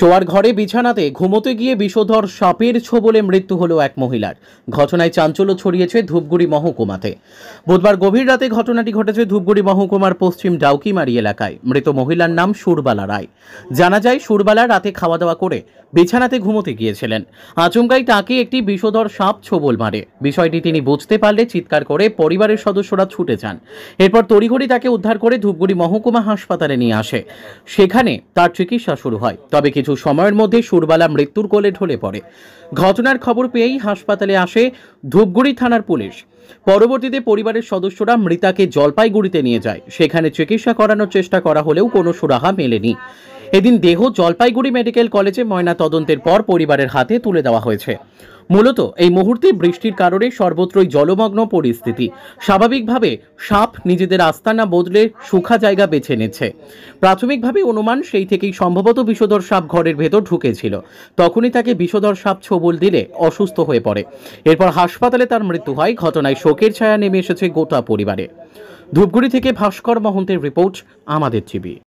শোয়ার ঘরে বিছানাতে ঘুমোতে গিয়ে বিষধর সাপের ছোবলে মৃত্যু হলো এক মহিলার। ঘটনায় চাঞ্চল্য ছড়িয়েছে ধূপগুড়ি মহকুমাতে। বুধবার গভীর রাতে ঘটনাটি ঘটেছে ধূপগুড়ি মহকুমার পশ্চিম ডাউকিমারি এলাকায়। মৃত মহিলার নাম সুরবালা রায়। জানা যায়, সুরবালা রাতে খাওয়া দাওয়া করে বিছানাতে ঘুমোতে গিয়েছিলেন। আচমকাই তাকে একটি বিষধর সাপ ছোবল মারে। বিষয়টি তিনি বুঝতে পারলে চিৎকার করে পরিবারের সদস্যরা ছুটে যান। এরপর তড়িঘড়ি তাকে উদ্ধার করে ধূপগুড়ি মহকুমা হাসপাতালে নিয়ে আসে। সেখানে তার চিকিৎসা শুরু হয়। তবে কিছু সময়ের মধ্যে সুরবালা মৃত্যুর কোলে ঢলে পড়ে। ঘটনার খবর পেয়েই হাসপাতালে আসে ধূপগুড়ি থানার পুলিশ। পরবর্তীতে পরিবারের সদস্যরা মৃতাকে জলপাইগুড়িতে নিয়ে যায়। সেখানে চিকিৎসা করানোর চেষ্টা করা হলেও কোনো সুরাহা মেলেনি। এদিন দেহ জলপাইগুড়ি মেডিকেল কলেজে ময়না তদন্তের পর পরিবারের হাতে তুলে দেওয়া হয়েছে। মূলত এই মুহূর্তে বৃষ্টির কারণে সর্বত্রই জলমগ্ন পরিস্থিতি। স্বাভাবিকভাবে সাপ নিজেদের আস্তানা বদলে শুখা জায়গা বেছে নিচ্ছে। প্রাথমিকভাবে অনুমান সেই থেকেই সম্ভবত বিষধর সাপ ঘরের ভেতর ঢুকেছিল। তখনই তাকে বিষধর সাপ ছোবল দিলে অসুস্থ হয়ে পড়ে। এরপর হাসপাতালে তার মৃত্যু হয়। ঘটনায় শোকের ছায়া নেমে এসেছে গোটা পরিবারে। ধূপগুড়ি থেকে ভাস্কর মহন্তের রিপোর্ট, আমাদের টিভি।